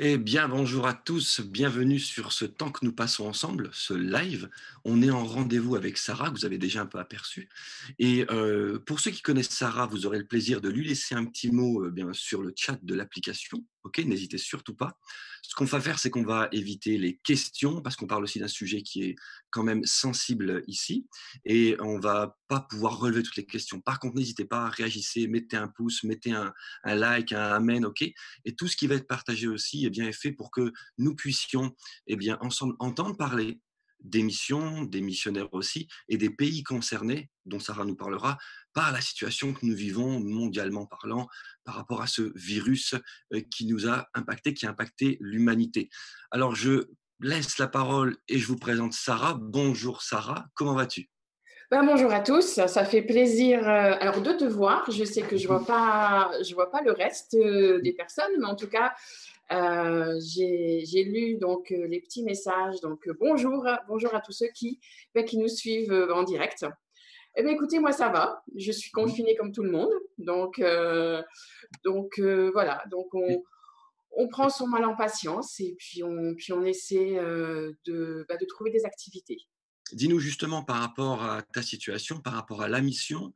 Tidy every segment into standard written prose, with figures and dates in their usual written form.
Eh bien, bonjour à tous, bienvenue sur ce temps que nous passons ensemble, ce live. On est en rendez-vous avec Sarah, que vous avez déjà un peu aperçu. Et pour ceux qui connaissent Sarah, vous aurez le plaisir de lui laisser un petit mot bien sur le chat de l'application. Ok, n'hésitez surtout pas. Ce qu'on va faire, c'est qu'on va éviter les questions, parce qu'on parle aussi d'un sujet qui est quand même sensible ici, et on va pas pouvoir relever toutes les questions. Par contre, n'hésitez pas, réagissez, mettez un pouce, mettez un like, un amen, ok. Et tout ce qui va être partagé aussi bien, est fait pour que nous puissions bien, ensemble entendre parler des missions, des missionnaires aussi, et des pays concernés, dont Sarah nous parlera, par la situation que nous vivons mondialement parlant, par rapport à ce virus qui nous a impacté, qui a impacté l'humanité. Alors, je laisse la parole et je vous présente Sarah. Bonjour Sarah, comment vas-tu? Bonjour à tous, ça fait plaisir alors de te voir. Je sais que je vois pas le reste des personnes, mais en tout cas, j'ai lu donc les petits messages. Donc bonjour à tous ceux qui nous suivent en direct. Eh bien, écoutez, moi ça va. Je suis confinée comme tout le monde, voilà. On prend son mal en patience et puis on essaie de trouver des activités. Dis-nous justement par rapport à ta situation, par rapport à la mission,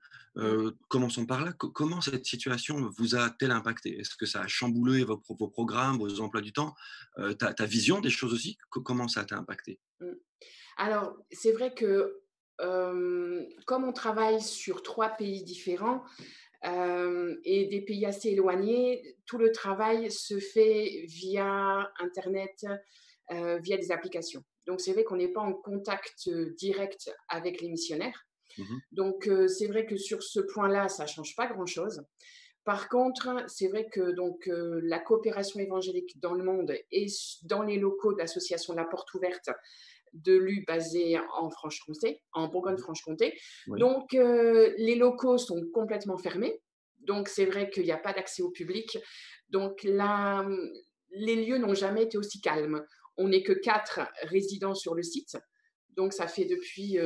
commençons par là. Comment cette situation vous a-t-elle impacté? Est-ce que ça a chamboulé vos programmes, vos emplois du temps, ta vision des choses aussi? Comment ça t'a impacté? Mm. Alors, c'est vrai que comme on travaille sur 3 pays différents, et des pays assez éloignés, tout le travail se fait via internet, via des applications. Donc c'est vrai qu'on n'est pas en contact, direct avec les missionnaires. Mmh. Donc c'est vrai que sur ce point-là, ça change pas grand-chose. Par contre, c'est vrai que donc la coopération évangélique dans le monde et dans les locaux de l'association La Porte Ouverte de l'U basée en Franche-Comté, en Mmh. Bourgogne-Franche-Comté. Oui, Donc, les locaux sont complètement fermés. Donc, c'est vrai qu'il n'y a pas d'accès au public. Donc, là, les lieux n'ont jamais été aussi calmes. On n'est que 4 résidents sur le site. Donc, ça fait depuis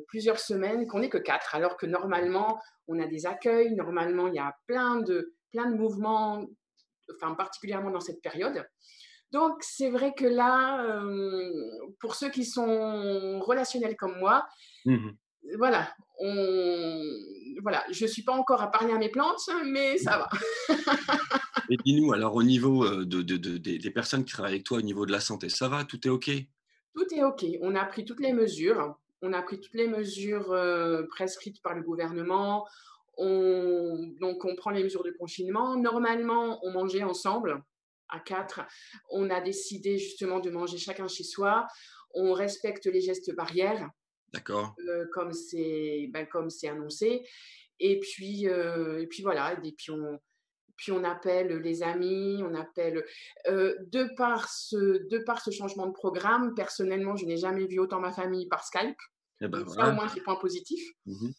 plusieurs semaines qu'on n'est que 4, alors que normalement, on a des accueils. Normalement, il y a plein de mouvements, enfin, particulièrement dans cette période. Donc, c'est vrai que là, pour ceux qui sont relationnels comme moi, mmh. voilà, voilà, je ne suis pas encore à parler à mes plantes, mais ça va. Et dis-nous alors au niveau, des personnes qui travaillent avec toi, au niveau de la santé, ça va? Tout est OK? Tout est OK. On a pris toutes les mesures. On a pris toutes les mesures prescrites par le gouvernement. Donc, on prend les mesures de confinement. Normalement, on mangeait ensemble à 4. On a décidé justement de manger chacun chez soi. On respecte les gestes barrières. D'accord. Comme c'est annoncé. Et puis voilà, puis on appelle les amis, on appelle. De par ce changement de programme, personnellement, je n'ai jamais vu autant ma famille par Skype. Et ben Donc ça, au voilà. moins, c'est point positif. Mmh.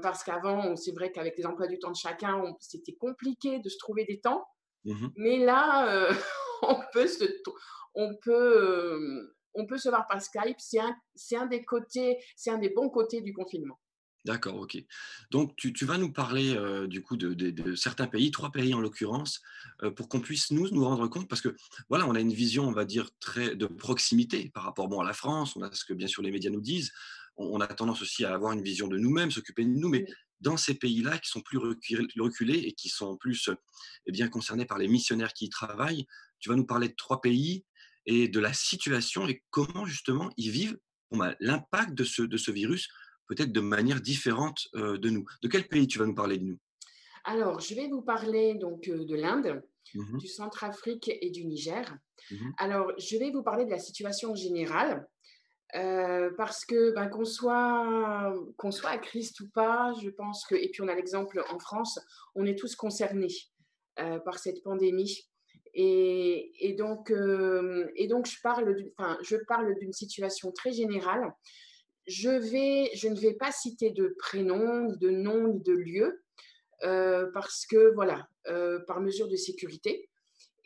Parce qu'avant, c'est vrai qu'avec les emplois du temps de chacun, c'était compliqué de se trouver des temps. Mmh. Mais là, on peut se, on peut se voir par Skype. C'est un des côtés, c'est un des bons côtés du confinement. D'accord, OK. Donc tu vas nous parler, du coup de certains pays, 3 pays en l'occurrence, pour qu'on puisse nous rendre compte parce que, voilà, on a une vision, on va dire, très de proximité par rapport, bon, à la France, on a ce que bien sûr les médias nous disent. On a tendance aussi à avoir une vision de nous-mêmes, s'occuper de nous, mais Mmh. dans ces pays-là qui sont plus reculés et qui sont plus, bien concernés par les missionnaires qui y travaillent, tu vas nous parler de 3 pays et de la situation et comment justement ils vivent, bon, bah, l'impact de ce virus peut-être de manière différente, de nous. De quel pays tu vas nous parler de nous? Alors, je vais vous parler donc de l'Inde, Mmh mh. du Centrafrique et du Niger. Mmh. Alors, je vais vous parler de la situation générale, parce que, ben, qu'on soit à Christ ou pas, je pense que et puis on a l'exemple en France, on est tous concernés, par cette pandémie et donc je parle d'une situation très générale. Je ne vais pas citer de prénom, ni de nom, ni de lieu, parce que voilà, par mesure de sécurité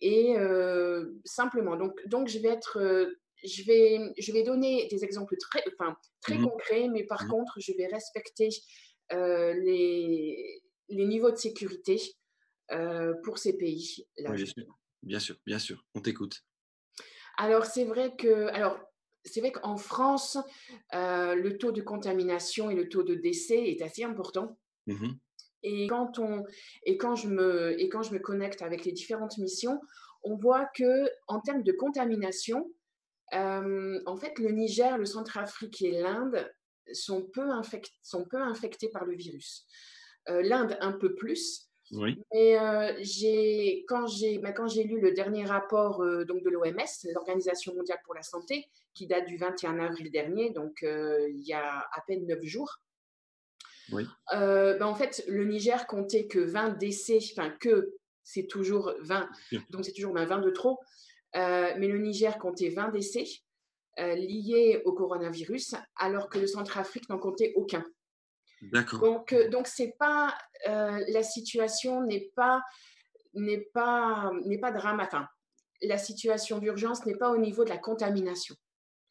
et simplement donc je vais donner des exemples très Mmh. concrets, mais par Mmh. contre, je vais respecter, les niveaux de sécurité, pour ces Oui, bien pays-là. sûr. bien sûr, on t'écoute. Alors c'est vrai qu'en France, le taux de contamination et le taux de décès est assez important Mmh. et quand je me connecte avec les différentes missions, on voit que en termes de contamination, en fait, le Niger, le Centrafrique et l'Inde sont peu infectés par le virus. L'Inde un peu plus, Oui, mais quand j'ai lu le dernier rapport donc de l'OMS, l'Organisation mondiale pour la santé, qui date du 21 avril dernier, donc il y a à peine 9 jours, oui, en fait, le Niger comptait que 20 décès, enfin que c'est toujours 20, bien sûr. donc c'est toujours 20 de trop, mais le Niger comptait 20 décès liés au coronavirus, alors que le Centrafrique n'en comptait aucun. D'accord, Donc c'est pas la situation n'est pas dramatique. Enfin, la situation d'urgence n'est pas au niveau de la contamination.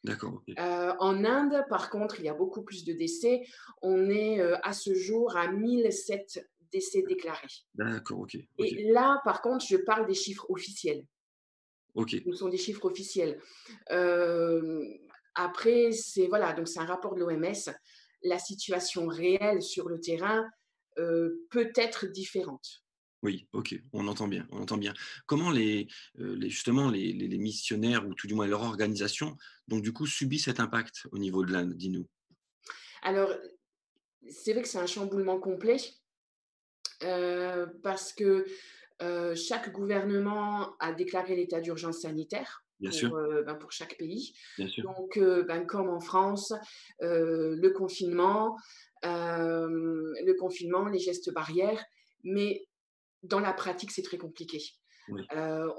d'accord, OK. En Inde, par contre, il y a beaucoup plus de décès. On est à ce jour à 1007 décès déclarés. D'accord, OK, OK, Et là, par contre, je parle des chiffres officiels. OK. Ce sont des chiffres officiels. Euh, Après, c'est voilà, donc c'est un rapport de l'OMS. La situation réelle sur le terrain peut être différente. Oui, OK, on entend bien, on entend bien. Comment les justement les missionnaires ou tout du moins leur organisation, donc du coup, subit cet impact au niveau de l'Inde? Dis-nous. Alors, c'est vrai que c'est un chamboulement complet parce que chaque gouvernement a déclaré l'état d'urgence sanitaire Bien sûr, pour chaque pays. bien sûr. Donc, comme en France, le confinement, les gestes barrières, mais dans la pratique, c'est très compliqué. Oui.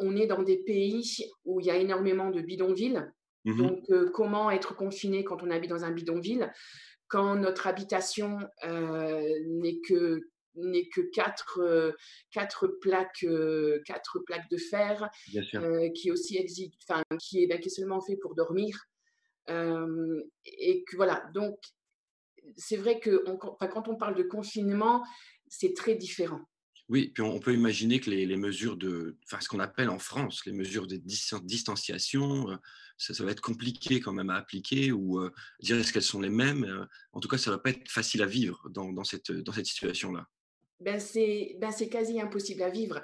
On est dans des pays où il y a énormément de bidonvilles. Mmh. Donc, comment être confiné quand on habite dans un bidonville? Quand notre habitation n'est que quatre plaques de fer, Bien sûr. qui aussi existe, enfin, qui est seulement fait pour dormir. Et que voilà, donc c'est vrai que enfin, quand on parle de confinement, c'est très différent. Oui, puis on peut imaginer que les mesures de enfin, ce qu'on appelle en France, les mesures de distanciation, ça va être compliqué quand même à appliquer ou, dire est-ce qu'elles sont les mêmes? En tout cas, ça va pas être facile à vivre dans cette situation-là. C'est quasi impossible à vivre.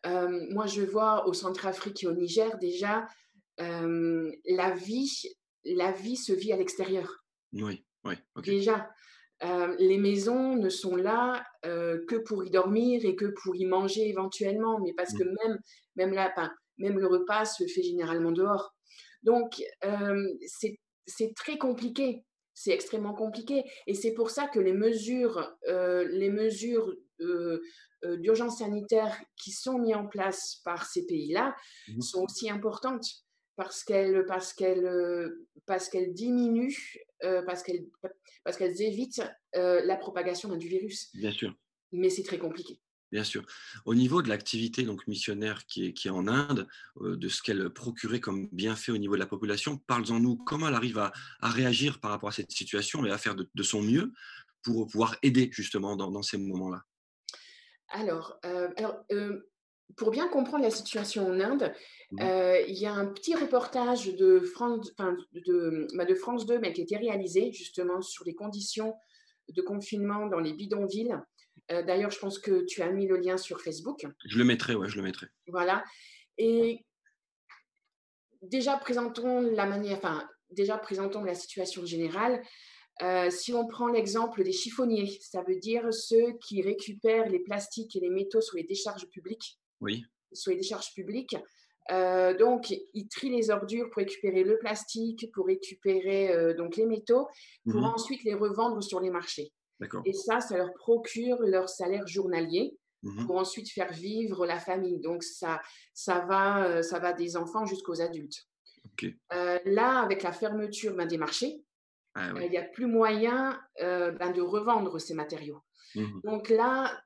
Moi, je vois au Centrafrique et au Niger déjà, hem, la vie la vie se vit à l'extérieur. Oui, oui, OK. Déjà, les maisons ne sont là, que pour y dormir et que pour y manger éventuellement, mais parce que Mmh. même là, enfin, même le repas se fait généralement dehors. Donc, c'est très compliqué, c'est extrêmement compliqué et c'est pour ça que les mesures, d'urgence sanitaire qui sont mis en place par ces pays-là Mmh. sont aussi importantes parce qu'elles diminuent, parce qu'elles évitent la propagation du virus. Bien sûr. Mais c'est très compliqué. Bien sûr. Au niveau de l'activité donc missionnaire qui est en Inde, de ce qu'elle procurait comme bienfait au niveau de la population, parles-en-nous. Comment elle arrive à réagir par rapport à cette situation et à faire de son mieux pour pouvoir aider justement dans ces moments-là? Pour bien comprendre la situation en Inde, Mmh. il y a un petit reportage de France 2, mais qui a été réalisé justement sur les conditions de confinement dans les bidonvilles. D'ailleurs, je pense que tu as mis le lien sur Facebook. Je le mettrai, ouais, je le mettrai. Voilà. Et déjà présentons la situation générale. Si on prend l'exemple des chiffonniers, ça veut dire ceux qui récupèrent les plastiques et les métaux Oui. sur les décharges publiques. Donc, ils trient les ordures pour récupérer le plastique, pour récupérer donc les métaux, pour Mmh. ensuite les revendre sur les marchés. D'accord. Et ça leur procure leur salaire journalier Mmh. pour ensuite faire vivre la famille. Donc, ça va des enfants jusqu'aux adultes. OK. Là, avec la fermeture des marchés, Ah il oui. n'y a plus moyen de revendre ces matériaux. Mmh. Donc là,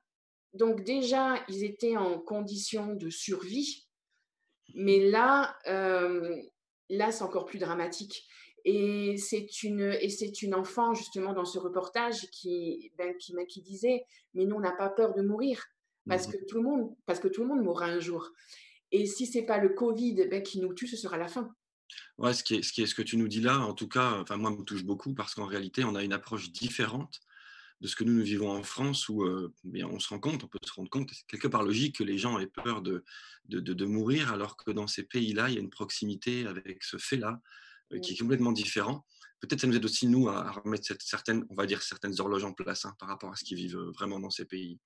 donc déjà, ils étaient en condition de survie, mais là, c'est encore plus dramatique. Et c'est une enfant, justement, dans ce reportage qui disait, mais nous, on n'a pas peur de mourir Mmh. parce que tout le monde mourra un jour. et si c'est pas le Covid, qui nous tue, ce sera la faim. Ouais, ce que tu nous dis là, en tout cas, enfin moi, me touche beaucoup parce qu'en réalité, on a une approche différente de ce que nous vivons en France où, bien, on peut se rendre compte, c'est quelque part logique que les gens aient peur de mourir, alors que dans ces pays-là, il y a une proximité avec ce fait-là, qui est Mmh. complètement différent. Peut-être ça nous aide aussi, nous, à remettre certaines, on va dire, certaines horloges en place, hein, par rapport à ce qu'ils vivent vraiment dans ces pays.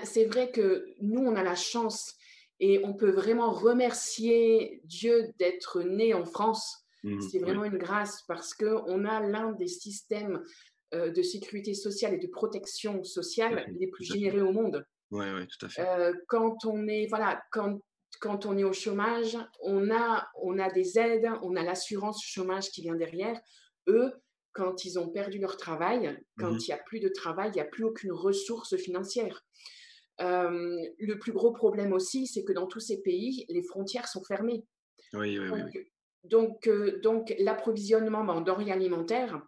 C'est vrai que nous, on a la chance et on peut vraiment remercier Dieu d'être né en France. Mhm. C'est Oui, vraiment une grâce parce qu'on a l'un des systèmes, de sécurité sociale et de protection tout à sociale fait, les plus tout à fait. généreux au monde. Ouais, ouais, tout à fait. Quand on est voilà, quand on est au chômage, on a des aides, on a l'assurance chômage qui vient derrière. Eux, quand ils ont perdu leur travail, Mhm. quand il y a plus de travail, il y a plus aucune ressource financière. Le plus gros problème aussi, c'est que dans tous ces pays, les frontières sont fermées. Oui, oui, oui, Donc oui. donc l'approvisionnement en denrées alimentaires,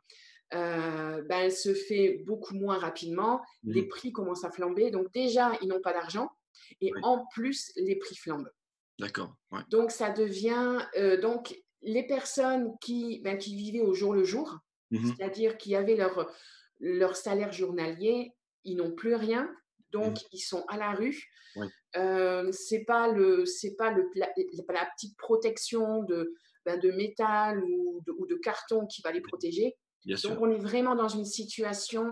elle se fait beaucoup moins rapidement. Les Mhm. prix commencent à flamber. Donc déjà, ils n'ont pas d'argent et Oui, en plus, les prix flambent. d'accord. Ouais. Donc ça devient, donc les personnes qui vivaient au jour le jour, Mhm. c'est-à-dire qui avaient leur salaire journalier, ils n'ont plus rien, donc Mhm. ils sont à la rue. Oui, C'est pas la petite protection de métal ou de carton qui va les protéger. bien Donc sûr. on est vraiment dans une situation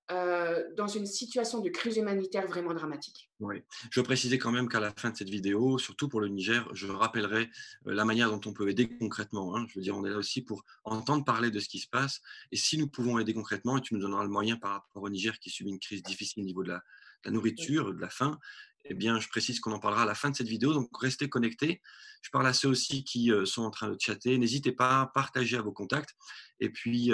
de crise humanitaire vraiment dramatique. Oui. Je veux préciser quand même qu'à la fin de cette vidéo, surtout pour le Niger, je rappellerai, la manière dont on peut aider concrètement, hein. Je veux dire, on est là aussi pour entendre parler de ce qui se passe et si nous pouvons aider concrètement et tu nous donneras le moyen par rapport au Niger qui subit une crise difficile au niveau de la Mmh. nourriture, de la faim, eh bien, je précise qu'on en parlera à la fin de cette vidéo, donc restez connectés. Je parle à ceux aussi qui, sont en train de chatter. N'hésitez pas à partager à vos contacts et puis,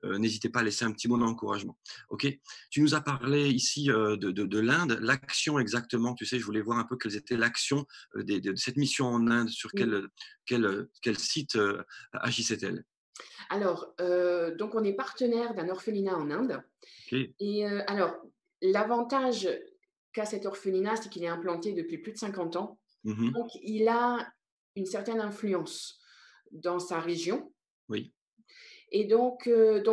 n'hésitez pas à laisser un petit mot d'encouragement. OK? Tu nous as parlé ici de l'Inde. L'action exactement, tu sais, je voulais voir un peu quelles était l'action de cette mission en Inde, sur Mmh. quel site agissait-elle. Alors, donc on est partenaire d'un orphelinat en Inde Ok. et alors l'avantage qu'a cet orphelinat, c'est qu'il est implanté depuis plus de 50 ans. Mhm. Donc il a une certaine influence dans sa région Oui, et donc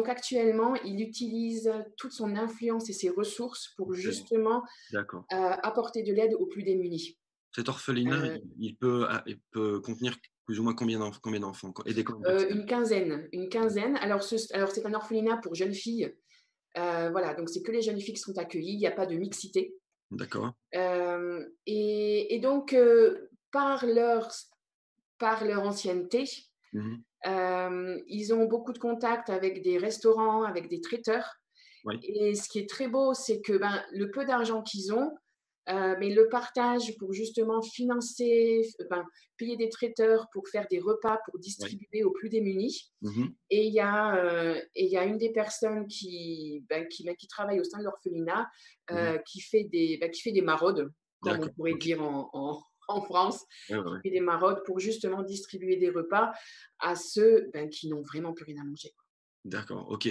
actuellement, il utilise toute son influence et ses ressources pour excellent. justement, D'accord. apporter de l'aide aux plus démunis. Cet orphelinat, Heu il peut contenir plus ou moins combien d'enfants, aider combien de personnes. une quinzaine, une quinzaine. Alors c'est un orphelinat pour jeunes filles, voilà, donc c'est que les jeunes filles qui sont accueillies, il y a pas de mixité. D'accord. Et donc, par leur ancienneté, Mhm. ils ont beaucoup de contacts avec des restaurants, avec des traiteurs. Oui, Et ce qui est très beau, c'est que le peu d'argent qu'ils ont, mais ils le partagent pour justement financer, payer des traiteurs pour faire des repas, pour oui. distribuer aux plus démunis. Mhm. Et il y a une des personnes qui travaille au sein de l'orphelinat, Mhm. qui fait des maraudes, comme on D'accord. pourrait Ok. dire en France, Ouais, ouais, qui ouais. fait des maraudes pour justement distribuer des repas à ceux qui n'ont vraiment plus rien à manger. D'accord, OK.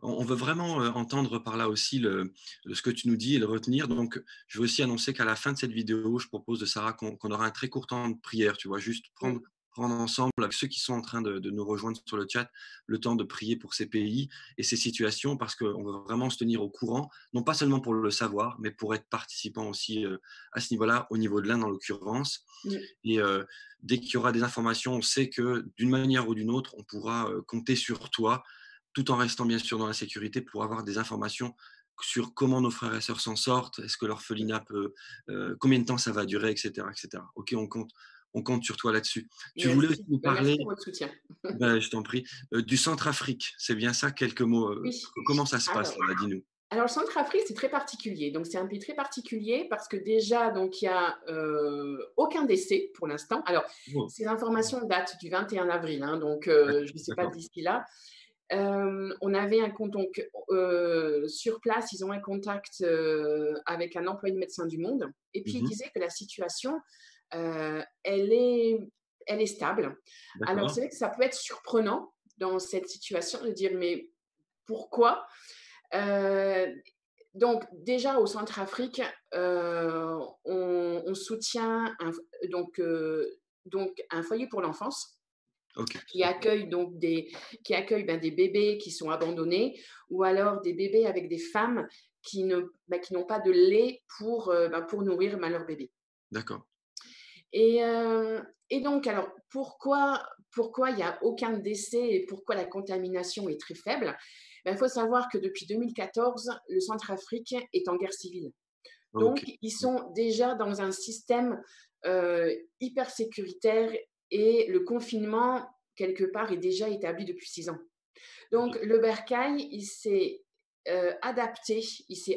On veut vraiment, entendre par là aussi ce que tu nous dis et le retenir. Donc, je veux aussi annoncer qu'à la fin de cette vidéo, je propose de Sarah qu'on aura un très court temps de prière, tu vois? Juste Mm. prendre ensemble avec ceux qui sont en train de nous rejoindre sur le chat, le temps de prier pour ces pays et ces situations parce qu'on veut vraiment se tenir au courant, non pas seulement pour le savoir, mais pour être participant aussi, à ce niveau-là, au niveau de l'Inde en l'occurrence Mm. et dès qu'il y aura des informations, on sait que d'une manière ou d'une autre, on pourra, compter sur toi tout en restant bien sûr dans la sécurité pour avoir des informations sur comment nos frères et sœurs s'en sortent, est-ce que l'orphelinat peut, combien de temps ça va durer, et cetera, et cetera. OK, on compte sur toi là-dessus. Tu voulais aussi Merci. nous Merci parler, pour votre soutien. je t'en prie, du Centrafrique, c'est bien ça? Quelques mots, Oui. comment ça se passe Alors, là-bas? Dis-nous. Alors, le Centrafrique, c'est très particulier. Donc, c'est un pays très particulier parce que déjà, donc, il y a aucun décès pour l'instant. Alors, Oh, ces informations datent du 21 avril, hein, donc je ne sais pas d'accord. d'ici là. On avait un compte, donc, sur place, ils ont un contact avec un employé de Médecins du Monde. Et puis, il Mmh. disait que la situation, elle est stable. Alors, D'accord. c'est vrai que ça peut être surprenant dans cette situation de dire, mais pourquoi? Heu, Donc déjà au Centrafrique, on soutient donc un foyer pour l'enfance OK, qui d'accord. accueille des bébés qui sont abandonnés ou alors des bébés avec des femmes qui n'ont pas de lait pour nourrir, leur bébé. D'accord. Et heu et donc alors pourquoi il n'y a aucun décès et pourquoi la contamination est très faible? Il faut savoir que depuis 2014, le Centrafrique est en guerre civile. Donc OK. ils Mmh. sont déjà dans un système, hyper sécuritaire et le confinement, quelque part, est déjà établi depuis 6 ans. Donc OK. le bercail, il s'est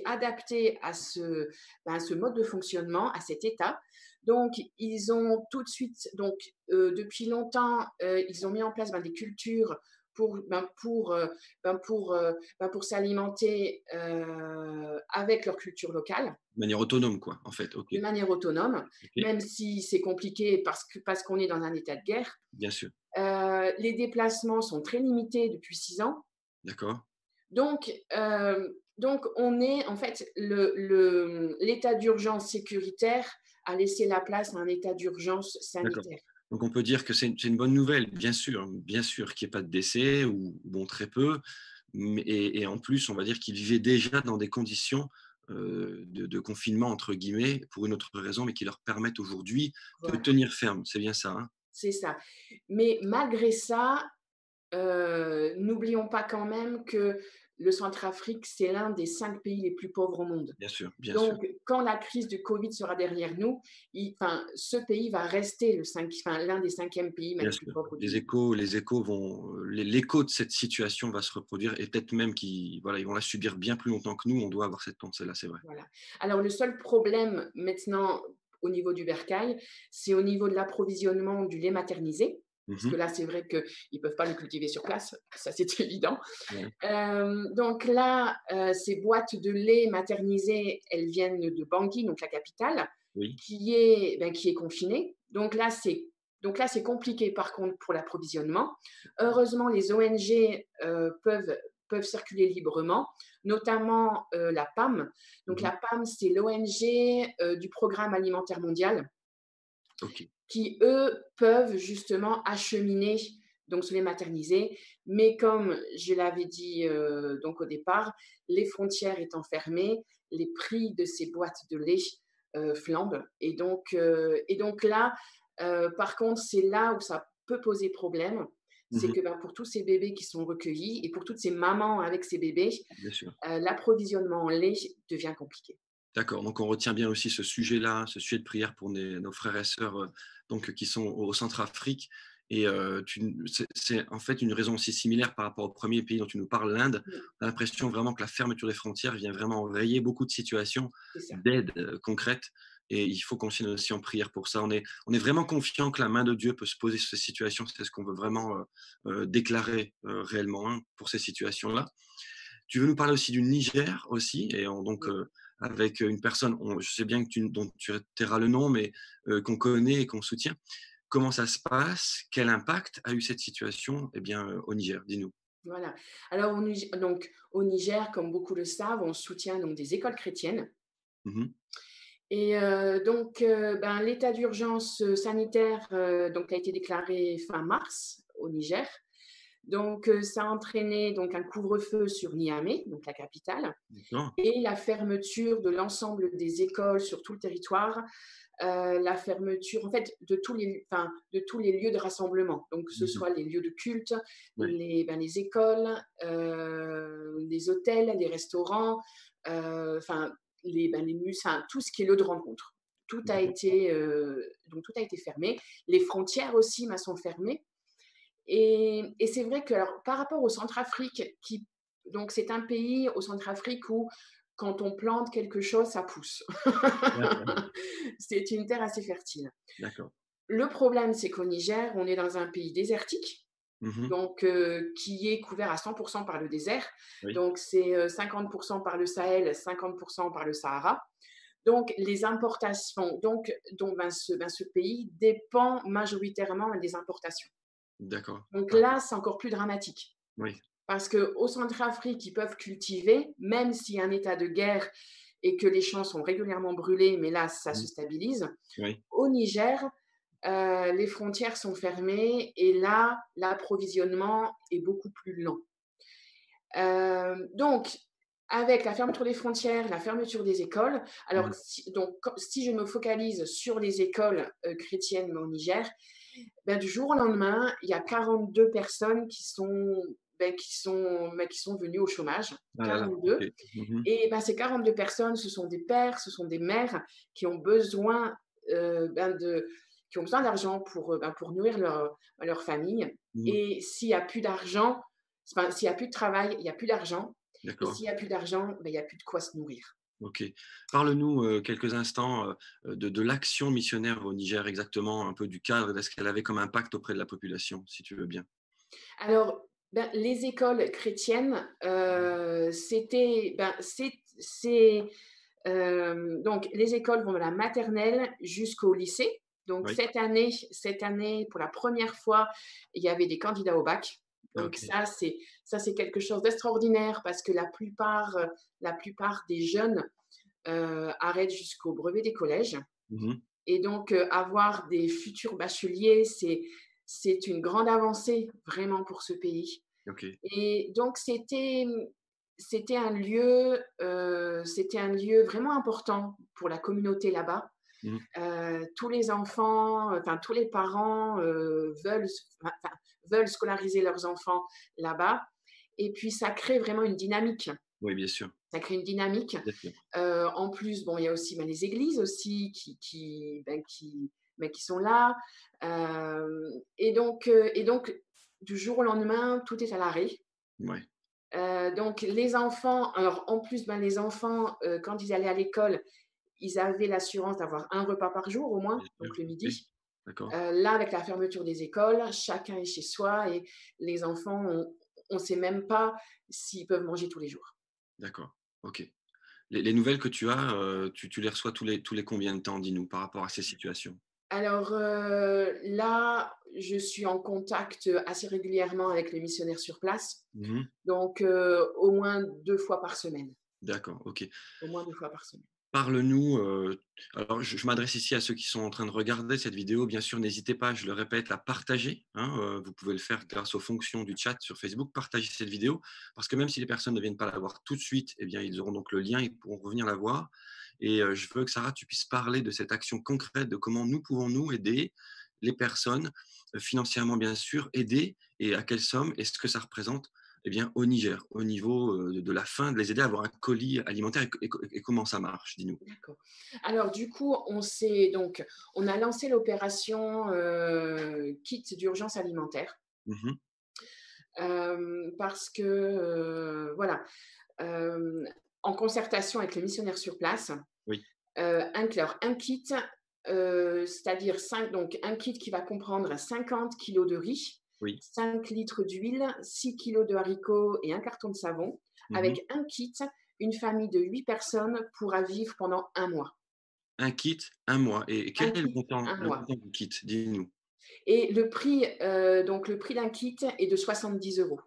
adapté à ce mode de fonctionnement, à cet état. Donc ils ont tout de suite depuis longtemps, ils ont mis en place, des cultures pour s'alimenter, avec leur culture locale, De manière autonome, quoi, en fait. OK. de manière autonome, OK. même si c'est compliqué parce qu'on est dans un état de guerre. Bien sûr. Les déplacements sont très limités depuis 6 ans. D'accord. Donc on est en fait l'état d'urgence sécuritaire a laissé la place à un état d'urgence D'accord. sanitaire. Donc on peut dire que c'est une bonne nouvelle, bien sûr qu'il y ait pas de décès ou bon très peu, mais et en plus, on va dire qu'ils vivaient déjà dans des conditions, de «confinement» entre guillemets, pour une autre raison, mais qui leur permettent aujourd'hui de Voilà, tenir ferme. C'est bien ça, hein? c'est ça. Mais malgré ça, n'oublions pas quand même que le Centrafrique, c'est l'un des 5 pays les plus pauvres au monde. Bien sûr, bien sûr. Donc, quand la crise du Covid sera derrière nous, ce pays va rester l'un des 5e pays Bien les plus sûr. pauvres du monde. Les échos vont, l'écho de cette situation va se reproduire et peut-être même qu'ils voilà, ils vont la subir bien plus longtemps que nous. On doit avoir cette pensée-là, c'est vrai. Voilà. Alors, le seul problème maintenant au niveau du bercail, c'est au niveau de l'approvisionnement du lait maternisé. Parce que Mmh. là, c'est vrai qu'ils ne peuvent pas le cultiver sur place, ça c'est évident. Ouais. Donc là, ces boîtes de lait maternisé, elles viennent de Bangui, donc la capitale, Oui. qui est confinée. Donc là, c'est compliqué par contre pour l'approvisionnement. Heureusement, les ONG peuvent circuler librement, notamment la PAM. Donc Mmh. la PAM, c'est l'ONG du Programme alimentaire mondial OK. qui, eux, peuvent justement acheminer donc ce lait maternisé. Mais comme je l'avais dit donc au départ, les frontières étant fermées, les prix de ces boîtes de lait flambent. Et donc là, par contre, c'est là où ça peut poser problème. C'est Mmh. que pour tous ces bébés qui sont recueillis et pour toutes ces mamans avec ces bébés, Bien sûr. l'approvisionnement en lait devient compliqué. D'accord, donc on retient bien aussi ce sujet-là, ce sujet de prière pour nos frères et sœurs, donc qui sont au Centrafrique et c'est en fait une raison aussi similaire par rapport au premier pays dont tu nous parles, l'Inde. Mm, On a l'impression vraiment que la fermeture des frontières vient vraiment enrayer beaucoup de situations c'est ça. d'aide, concrète et il faut qu'on soit aussi en prière pour ça. On est vraiment confiant que la main de Dieu peut se poser sur ces situations. C'est ce qu'on veut vraiment, déclarer, réellement, hein, pour ces situations-là. Tu veux nous parler aussi du Niger aussi et donc Oui. avec une personne, je sais bien que dont tu tairas le nom, mais qu'on connaît et qu'on soutient. Comment ça se passe? Quel impact a eu cette situation eh bien, au Niger? Dis-nous. Voilà. Alors au Niger, comme beaucoup le savent, on soutient donc des écoles chrétiennes. Mmh. L'état d'urgence sanitaire donc a été déclaré fin mars au Niger. Donc ça a entraîné donc un couvre-feu sur Niamey, donc la capitale, D'accord. et la fermeture de l'ensemble des écoles sur tout le territoire, la fermeture en fait de tous les lieux de rassemblement. Donc que ce Mmh. soit les lieux de culte, Ouais. les écoles, les hôtels, les restaurants, enfin les tout ce qui est lieu de rencontre. D'accord. Tout a été fermé. Les frontières aussi sont fermées. Et c'est vrai que alors, par rapport au Centrafrique, donc c'est un pays au Centrafrique où quand on plante quelque chose, ça pousse. D'accord, C'est une terre assez fertile. d'accord. Le problème, c'est qu'au Niger, on est dans un pays désertique, Mmh. donc qui est couvert à 100% par le désert. Oui. Donc c'est 50% par le Sahel, 50% par le Sahara. Donc les importations, ce pays dépend majoritairement des importations. D'accord. Donc Ah, là, c'est encore plus dramatique. oui. Parce qu'au Centrafrique, ils peuvent cultiver, même s'il y a un état de guerre et que les champs sont régulièrement brûlés, mais là, ça se Mmh. stabilise. Oui. Au Niger, les frontières sont fermées et là, l'approvisionnement est beaucoup plus lent. Donc, avec la fermeture des frontières, la fermeture des écoles, alors Mmh. si je me focalise sur les écoles chrétiennes au Niger, ben, du jour au lendemain, il y a 42 personnes qui sont venues au chômage, Ah là là, OK. 42. Mmh. Et ben, ces 42 personnes, ce sont des pères, ce sont des mères qui ont besoin, ben, qui ont besoin d'argent pour nourrir leur famille. Mmh. Et s'il y a plus d'argent, enfin, s'il y a plus de travail, il y a plus d'argent. Et D'accord. s'il y a plus d'argent, ben, il y a plus de quoi se nourrir. OK. Parle-nous, quelques instants, de l'action missionnaire au Niger exactement, un peu du cadre, de ce qu'elle avait comme impact auprès de la population, si tu veux bien? Alors, ben, les écoles chrétiennes, c'était, ben, donc les écoles vont de la maternelle jusqu'au lycée. Donc Oui. cette année, pour la première fois, il y avait des candidats au bac. Donc OK. ça c'est quelque chose d'extraordinaire parce que la plupart des jeunes, arrêtent jusqu'au brevet des collèges. Mmh. Et donc, avoir des futurs bacheliers, c'est une grande avancée vraiment pour ce pays. OK. Et donc c'était un lieu vraiment important pour la communauté là-bas. Mmh. Tous les enfants, enfin tous les parents, veulent scolariser leurs enfants là-bas et puis ça crée vraiment une dynamique. Oui, bien sûr, Ça crée une dynamique. bien sûr. En plus, bon, il y a aussi, les églises aussi qui sont là. Et donc, du jour au lendemain, tout est à l'arrêt. Ouais. Donc les enfants, alors en plus, les enfants, quand ils allaient à l'école, ils avaient l'assurance d'avoir un repas par jour au moins, Bien sûr. donc le OK. midi. D'accord. Là, avec la fermeture des écoles, chacun est chez soi et les enfants, on ne sait même pas s'ils peuvent manger tous les jours. D'accord. OK. Les nouvelles que tu as, tu les reçois tous les combien de temps, dis-nous, par rapport à ces situations? Alors, là, je suis en contact, assez régulièrement avec les missionnaires sur place, Mmh. donc au moins 2 fois par semaine. D'accord, OK. Au moins 2 fois par semaine. Parle-nous, alors je m'adresse ici à ceux qui sont en train de regarder cette vidéo. Bien sûr, n'hésitez pas, je le répète, à partager, hein, vous pouvez le faire grâce aux fonctions du chat sur Facebook. Partagez cette vidéo parce que même si les personnes ne viennent pas la voir tout de suite, eh bien, ils auront donc le lien, ils pourront revenir la voir et je veux que Sarah, tu puisses parler de cette action concrète, de comment nous pouvons nous aider les personnes, financièrement bien sûr, aider et à quelle somme et ce que ça représente, eh bien, au Niger, au niveau, de la faim, de les aider à avoir un colis alimentaire et comment ça marche? Dis-nous. D'accord. Alors du coup, on a lancé l'opération, kit d'urgence alimentaire, Mmh. parce que, voilà, hem, en concertation avec les missionnaires sur place, Oui, un kit, c'est-à-dire un kit qui va comprendre 50 kilos de riz, oui. 5 litres d'huile, 6 kilos de haricots et un carton de savon. Mmh. Avec un kit, une famille de 8 personnes pourra vivre pendant un mois. Un kit, un mois et quel Un est le kit, montant un le mois. montant du kit? Dis-nous. Et le prix d'un kit est de 70 €. Donc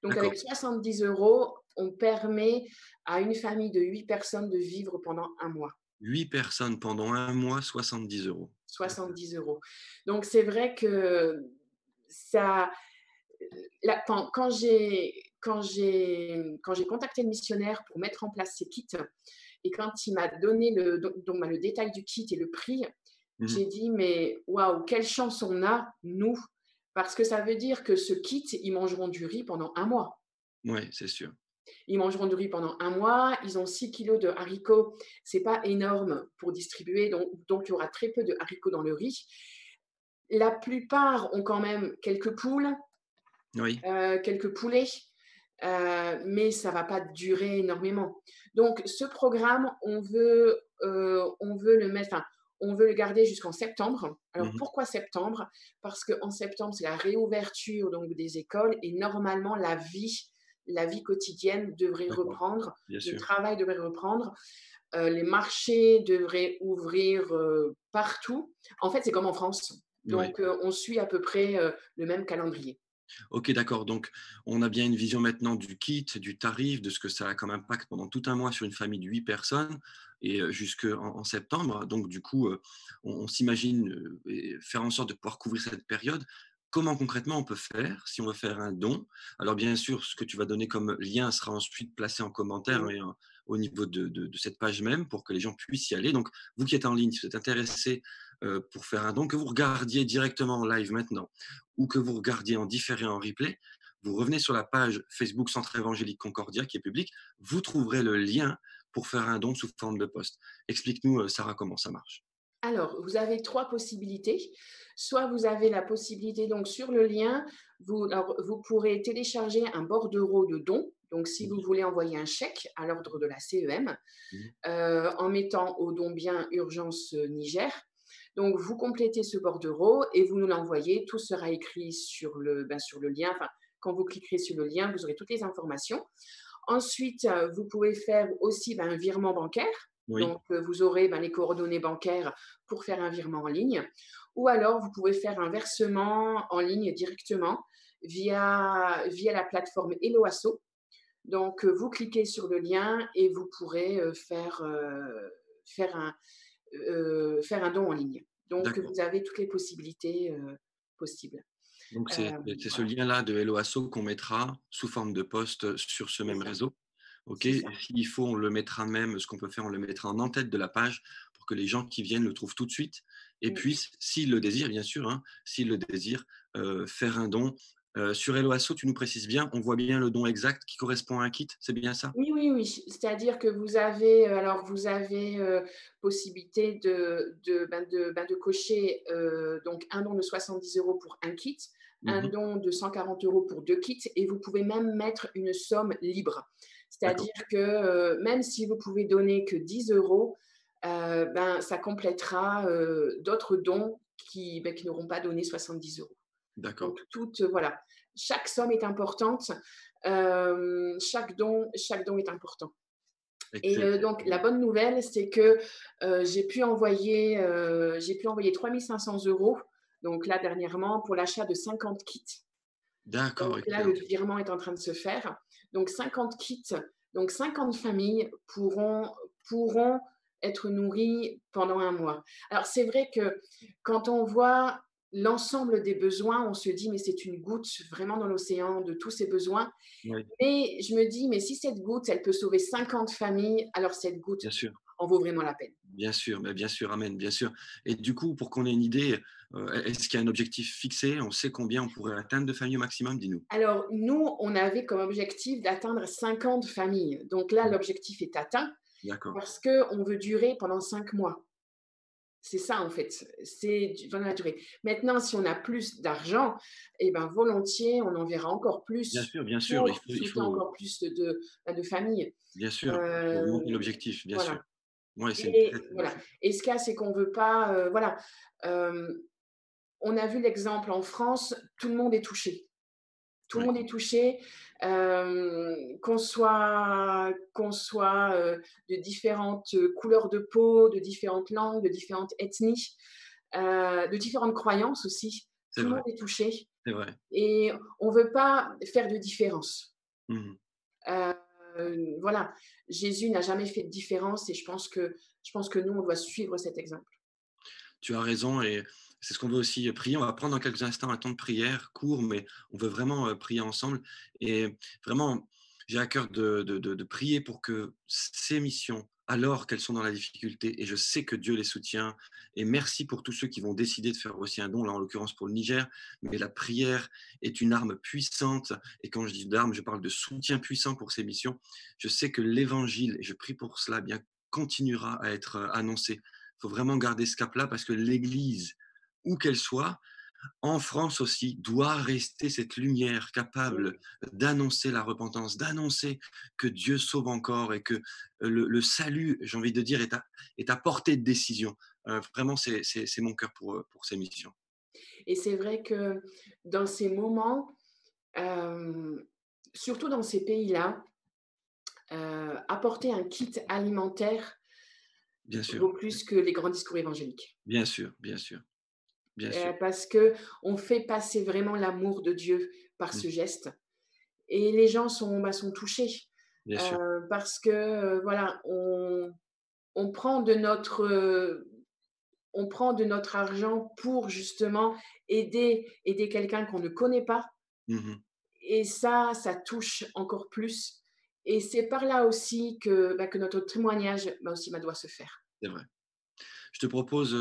D'accord. avec 70 €, on permet à une famille de 8 personnes de vivre pendant un mois. 8 personnes pendant un mois, 70 €. D'accord. 70 €. Donc c'est vrai que ça, quand j'ai contacté le missionnaire pour mettre en place ces kits et quand il m'a donné le détail du kit et le prix, Mmh. j'ai dit: «Mais waouh, quelle chance on a, nous!» parce que ça veut dire que ce kit, ils mangeront du riz pendant un mois. Ouais, c'est sûr. Ils mangeront du riz pendant un mois, ils ont 6 kilos de haricots, c'est pas énorme pour distribuer, donc il y aura très peu de haricots dans le riz. La plupart ont quand même quelques poules, Oui, quelques poulets, mais ça va pas durer énormément. Donc ce programme, on veut le mettre, enfin, on veut le garder jusqu'en septembre. Alors mmh, pourquoi septembre? Parce qu'en septembre, c'est la réouverture donc des écoles et normalement la vie quotidienne devrait d'accord, reprendre, bien le sûr. travail devrait reprendre, les marchés devraient ouvrir, partout. En fait, c'est comme en France. Ouais. Donc on suit à peu près, le même calendrier. Ok, d'accord. Donc, on a bien une vision maintenant du kit, du tarif, de ce que ça a comme impact pendant tout un mois sur une famille de 8 personnes et jusqu'en septembre. Donc, du coup, on s'imagine faire en sorte de pouvoir couvrir cette période. Comment concrètement on peut faire si on veut faire un don? Alors, bien sûr, ce que tu vas donner comme lien sera ensuite placé en commentaire Mmh. et au niveau de cette page même pour que les gens puissent y aller. Donc, vous qui êtes en ligne, si vous êtes intéressé pour faire un don, que vous regardiez directement en live maintenant ou que vous regardiez en différé en replay, vous revenez sur la page Facebook Centre Évangélique Concordia qui est publique, vous trouverez le lien pour faire un don sous forme de poste. Explique-nous, Sarah, comment ça marche. Alors, vous avez 3 possibilités. Soit vous avez la possibilité donc sur le lien, vous pourrez télécharger un bordereau de don. Donc si vous Oui, voulez envoyer un chèque à l'ordre de la CEM, oui, en mettant au don bien urgence, Niger. Donc vous complétez ce bordereau et vous nous l'envoyez. Tout sera écrit sur le lien. Enfin, quand vous cliquerez sur le lien, vous aurez toutes les informations. Ensuite, vous pouvez faire aussi, un virement bancaire. oui, Donc, vous aurez, les coordonnées bancaires pour faire un virement en ligne. Ou alors, vous pouvez faire un versement en ligne directement via la plateforme Eloasso. Donc, vous cliquez sur le lien et vous pourrez faire faire un don en ligne. Donc, d'accord. vous avez toutes les possibilités possibles. Donc, Euh, c'est ce voilà, lien-là de Helloasso qu'on mettra sous forme de post sur ce c'est même ça. réseau. OK, C'est et ça. s'il faut, on le mettra même, ce qu'on peut faire, on le mettra en en-tête de la page pour que les gens qui viennent le trouvent tout de suite et Mm. puissent, s'ils le désirent, bien sûr, hein, s'ils le désirent, faire un don. Sur Helloasso, tu nous précises bien, on voit bien le don exact qui correspond à un kit, c'est bien ça? Oui, oui, oui. C'est-à-dire que vous avez, possibilité de cocher, donc un don de 70 € pour un kit, un Mmh. don de 140 € pour 2 kits et vous pouvez même mettre une somme libre. D'accord, C'est-à-dire que, même si vous pouvez donner que 10 €, ça complétera, d'autres dons qui n'auront pas donné 70 €. d'accord. Donc voilà, chaque somme est importante, chaque don est important. Et Excellent. donc la bonne nouvelle, c'est que, j'ai pu envoyer 3 500 € donc là dernièrement pour l'achat de 50 kits. D'accord, Donc là, le excellent. virement est en train de se faire. Donc 50 kits, donc 50 familles pourront être nourries pendant un mois. Alors c'est vrai que quand on voit l'ensemble des besoins, on se dit: «Mais c'est une goutte vraiment dans l'océan de tous ces besoins». Oui, Mais je me dis: «Mais si cette goutte, elle peut sauver 50 familles, alors cette goutte bien sûr. en vaut vraiment la peine». Bien sûr, mais bien sûr, amen, bien sûr. Et du coup, pour qu'on ait une idée, est-ce qu'il y a un objectif fixé? On sait combien on pourrait atteindre de familles au maximum? Dis-nous. Alors nous, on avait comme objectif d'atteindre 50 familles. Donc là, Mmh. l'objectif est atteint. D'accord, Parce qu'on veut durer pendant 5 mois. C'est ça, en fait, c'est pendant la durée. Maintenant, si on a plus d'argent, eh ben, volontiers, on enverra encore plus bien sûr, pour il soutenir faut encore plus de familles. bien sûr, il faut Heu, augmenter l'objectif, bien sûr. voilà Ouais, c'est une très, et très bonne voilà chose. et ce qu'il y a, c'est qu'on veut pas, voilà, hem, on a vu l'exemple en France, tout le monde est touché. Tout le Oui, monde est touché, qu'on soit, de différentes, couleurs de peau, de différentes langues, de différentes ethnies, de différentes croyances aussi. c'est Tout le vrai, monde est touché c'est vrai. et on veut pas faire de différence. Mmh. Voilà, Jésus n'a jamais fait de différence et je pense que nous, on doit suivre cet exemple. Tu as raison et c'est ce qu'on veut aussi prier. On va prendre dans quelques instants un temps de prière court, mais on veut vraiment prier ensemble. Et vraiment, j'ai à cœur de prier pour que ces missions, alors qu'elles sont dans la difficulté, et je sais que Dieu les soutient, et merci pour tous ceux qui vont décider de faire aussi un don, là en l'occurrence pour le Niger, mais la prière est une arme puissante, et quand je dis d'arme, je parle de soutien puissant pour ces missions. Je sais que l'évangile, et je prie pour cela, eh bien continuera à être annoncé. Il faut vraiment garder ce cap-là parce que l'Église, où qu'elle soit, en France aussi, doit rester cette lumière Mmh. capable d'annoncer la repentance, d'annoncer que Dieu sauve encore et que le salut, j'ai envie de dire, est à portée de décision. Vraiment, c'est mon cœur pour ces missions. Et c'est vrai que dans ces moments, hem, surtout dans ces pays-là, apporter un kit alimentaire Bien sûr, vaut plus que les grands discours évangéliques. bien sûr, bien sûr. bien sûr. parce qu'on fait passer vraiment l'amour de Dieu par Mmh. ce geste et les gens sont touchés, Bien sûr. parce que, voilà, on prend de notre, on prend de notre argent pour justement aider quelqu'un qu'on ne connaît pas Mmh mh. et ça touche encore plus et c'est par là aussi que notre témoignage, aussi, doit se faire. C'est vrai. Je te propose,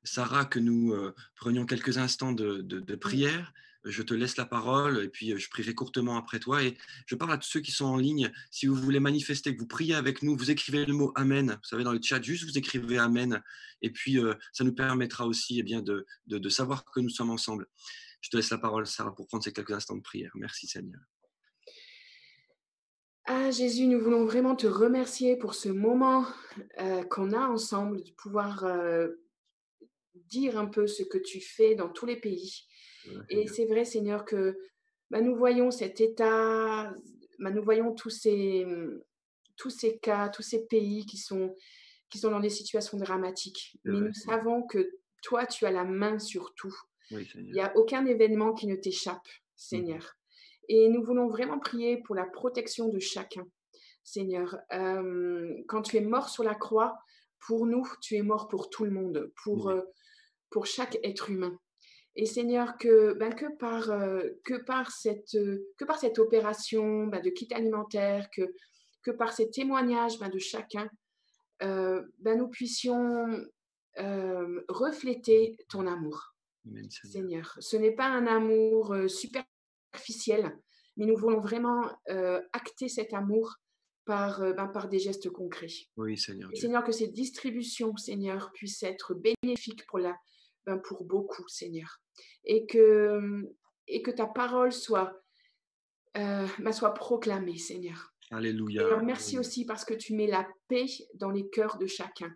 Sarah, que nous, prenions quelques instants de Mmh. prière. Je te laisse la parole et puis, je prierai courtement après toi et je parle à tous ceux qui sont en ligne. Si vous voulez manifester, que vous priez avec nous, vous écrivez le mot «Amen». Vous savez, dans le chat, juste vous écrivez «Amen» et puis, ça nous permettra aussi, eh bien, de savoir que nous sommes ensemble. Je te laisse la parole, Sarah, pour prendre ces quelques instants de prière. Merci Seigneur. Ah Jésus, nous voulons vraiment te remercier pour ce moment, qu'on a ensemble, de pouvoir, dire un peu ce que tu fais dans tous les pays. Voilà, Et Seigneur. c'est vrai, Seigneur, que nous voyons cet état, nous voyons tous ces cas, tous ces pays qui sont dans des situations dramatiques. C'est Mais vrai, nous Seigneur. savons que toi, tu as la main sur tout. Oui, Il n'y Seigneur. a aucun événement qui ne t'échappe, Mmh mh. Seigneur. Et nous voulons vraiment prier pour la protection de chacun, Seigneur. Quand tu es mort sur la croix, pour nous, tu es mort pour tout le monde, Oui, pour chaque être humain. Et Seigneur, que par cette opération de kit alimentaire, que par ces témoignages de chacun, nous puissions refléter ton amour, Amen, Seigneur. Seigneur. Ce n'est pas un amour superficiel, mais nous voulons vraiment acter cet amour par des gestes concrets. Oui, Seigneur Et Dieu. Seigneur, que cette distribution, Seigneur, puisse être bénéfique pour beaucoup, Seigneur. Et que ta parole soit proclamée, Seigneur. Alléluia, Seigneur, merci alléluia. aussi parce que tu mets la paix dans les cœurs de chacun.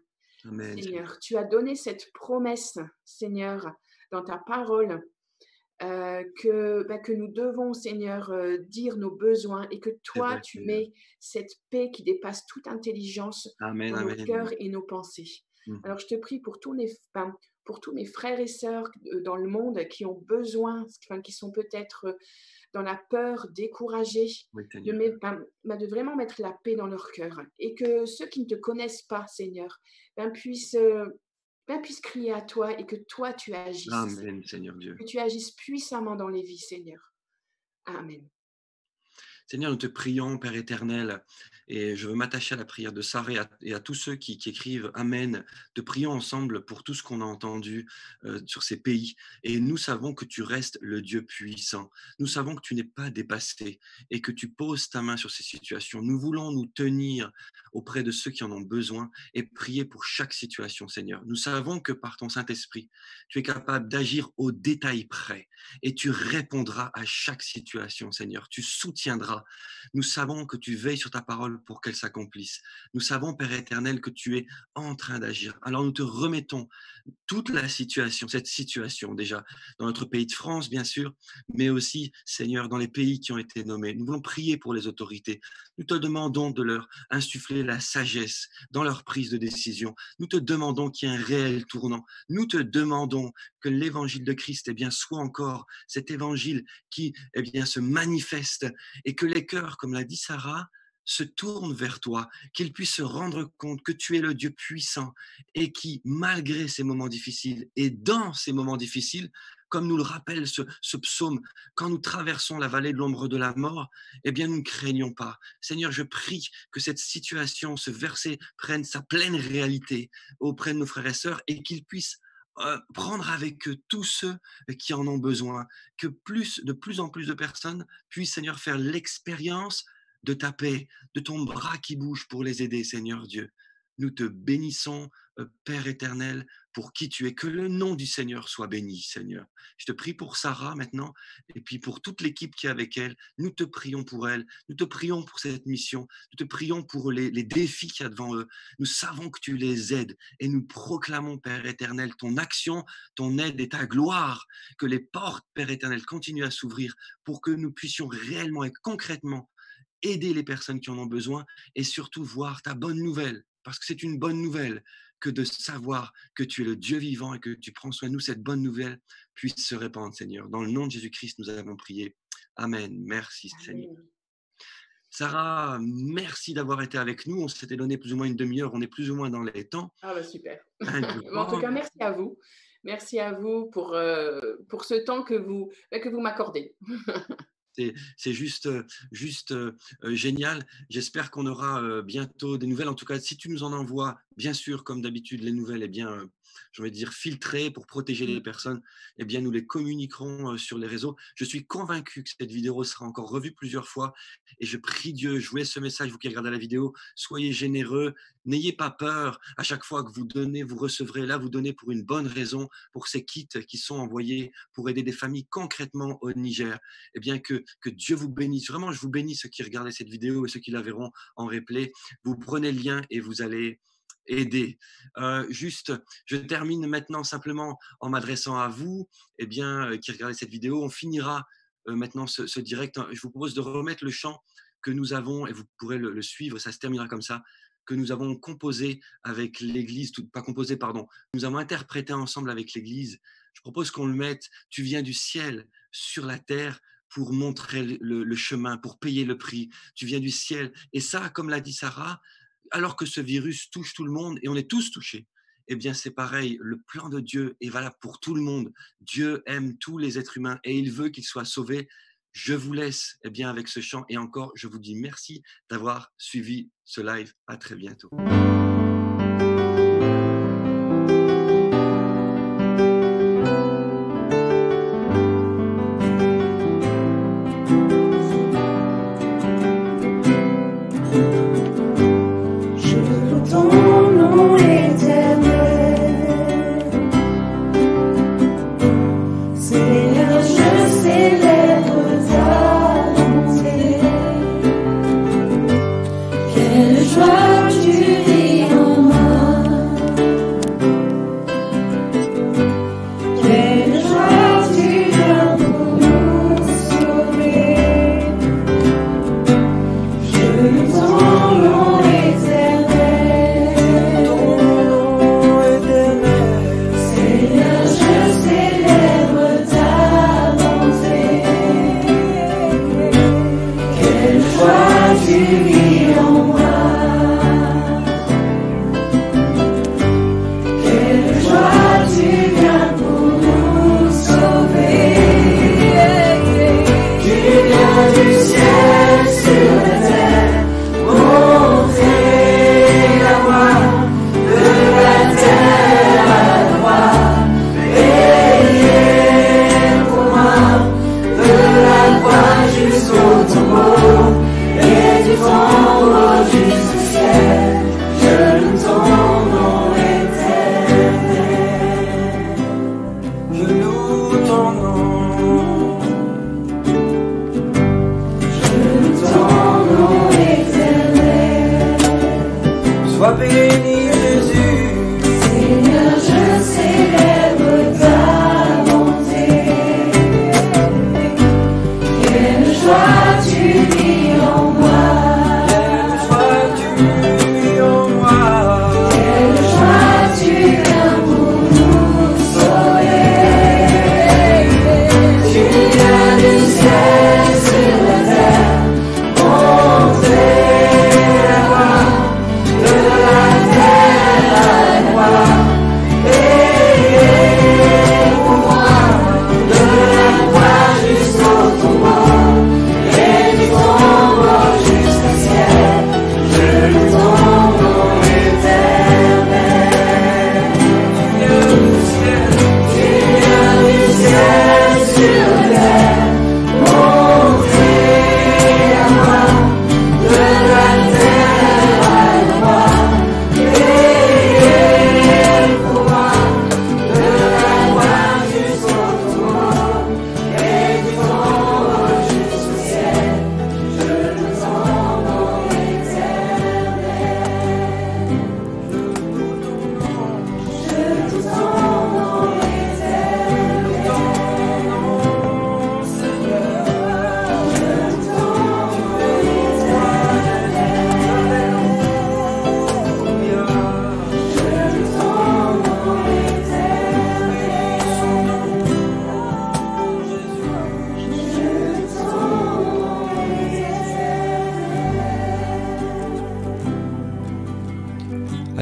Amen, Seigneur. Seigneur, tu as donné cette promesse, Seigneur, dans ta parole, que nous devons, Seigneur, dire nos besoins et que C'est toi, vrai, tu Seigneur. mets cette paix qui dépasse toute intelligence Amen, dans nos cœurs amen. et nos pensées. Mmh mh. Alors, je te prie pour tous mes frères et sœurs dans le monde qui ont besoin, qui sont peut-être dans la peur, découragés, Oui, de, Seigneur. mettre- de vraiment mettre la paix dans leur cœur. Et que ceux qui ne te connaissent pas, Seigneur, puissent crier à toi et que toi, tu agisses, Amen, Seigneur. Seigneur Dieu. Que tu agisses puissamment dans les vies, Seigneur. Amen. Seigneur, nous te prions, Père éternel, et je veux m'attacher à la prière de Sarah et à tous ceux qui écrivent Amen. Te prions ensemble pour tout ce qu'on a entendu sur ces pays. Et nous savons que tu restes le Dieu puissant. Nous savons que tu n'es pas dépassé et que tu poses ta main sur ces situations. Nous voulons nous tenir auprès de ceux qui en ont besoin et prier pour chaque situation, Seigneur. Nous savons que par ton Saint-Esprit, tu es capable d'agir au détail près et tu répondras à chaque situation, Seigneur. Tu soutiendras. Nous savons que tu veilles sur ta parole pour qu'elle s'accomplisse. Nous savons, Père éternel, que tu es en train d'agir. Alors nous te remettons toute la situation, cette situation déjà, dans notre pays de France, bien sûr, mais aussi, Seigneur, dans les pays qui ont été nommés. Nous voulons prier pour les autorités. Nous te demandons de leur insuffler la sagesse dans leur prise de décision. Nous te demandons qu'il y ait un réel tournant. Nous te demandons que l'évangile de Christ, eh bien, soit encore cet évangile qui, eh bien, se manifeste et que les cœurs, comme l'a dit Sarah, se tournent vers toi, qu'ils puissent se rendre compte que tu es le Dieu puissant et qui, malgré ces moments difficiles et dans ces moments difficiles, comme nous le rappelle ce psaume, quand nous traversons la vallée de l'ombre de la mort, eh bien, nous ne craignons pas. Seigneur, je prie que cette situation, ce verset prenne sa pleine réalité auprès de nos frères et sœurs et qu'ils puissent prendre avec eux tous ceux qui en ont besoin, que de plus en plus de personnes puissent, Seigneur, faire l'expérience de ta paix, de ton bras qui bouge pour les aider, Seigneur Dieu. Nous te bénissons, Père éternel, pour qui tu es. Que le nom du Seigneur soit béni, Seigneur. Je te prie pour Sarah maintenant, et puis pour toute l'équipe qui est avec elle. Nous te prions pour elle. Nous te prions pour cette mission. Nous te prions pour les défis qu'il y a devant eux. Nous savons que tu les aides et nous proclamons, Père éternel, ton action, ton aide et ta gloire. Que les portes, Père éternel, continuent à s'ouvrir pour que nous puissions réellement et concrètement aider les personnes qui en ont besoin et surtout voir ta bonne nouvelle parce que c'est une bonne nouvelle que de savoir que tu es le Dieu vivant et que tu prends soin de nous. Cette bonne nouvelle puisse se répandre, Seigneur. Dans le nom de Jésus-Christ, nous avons prié. Amen. Merci, Seigneur. Amen. Sarah, merci d'avoir été avec nous. On s'était donné plus ou moins une demi-heure. On est plus ou moins dans les temps. Ah bah super. En tout cas, merci à vous. Merci à vous pour ce temps que vous m'accordez. C'est juste génial. J'espère qu'on aura bientôt des nouvelles. En tout cas, si tu nous en envoies, bien sûr, comme d'habitude, les nouvelles, j'ai envie de dire filtrées pour protéger les personnes, eh bien, nous les communiquerons sur les réseaux. Je suis convaincu que cette vidéo sera encore revue plusieurs fois et je prie Dieu, je vous laisse ce message, vous qui regardez la vidéo, soyez généreux, n'ayez pas peur. À chaque fois que vous donnez, vous recevrez. Là, vous donnez pour une bonne raison, pour ces kits qui sont envoyés pour aider des familles concrètement au Niger. Eh bien, que Dieu vous bénisse. Vraiment, je vous bénis ceux qui regardaient cette vidéo et ceux qui la verront en replay. Vous prenez le lien et vous allez aider. Je termine maintenant simplement en m'adressant à vous, qui regardez cette vidéo. On finira maintenant ce direct. Je vous propose de remettre le chant que nous avons, et vous pourrez le suivre, ça se terminera comme ça, que nous avons composé avec l'Église, nous avons interprété ensemble avec l'Église. Je propose qu'on le mette, tu viens du ciel sur la terre pour montrer le chemin, pour payer le prix. Tu viens du ciel. Et ça, comme l'a dit Sarah, alors que ce virus touche tout le monde, et on est tous touchés, eh bien c'est pareil, le plan de Dieu est valable pour tout le monde. Dieu aime tous les êtres humains et il veut qu'ils soient sauvés. Je vous laisse avec ce chant et encore, je vous dis merci d'avoir suivi ce live. À très bientôt. La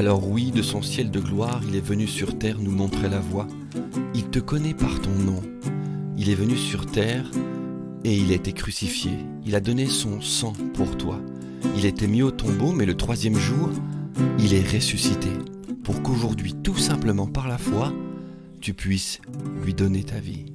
Alors oui, de son ciel de gloire, il est venu sur terre nous montrer la voie. Il te connaît par ton nom. Il est venu sur terre et il a été crucifié. Il a donné son sang pour toi. Il était mis au tombeau, mais le 3e jour, il est ressuscité. Pour qu'aujourd'hui, tout simplement par la foi, tu puisses lui donner ta vie.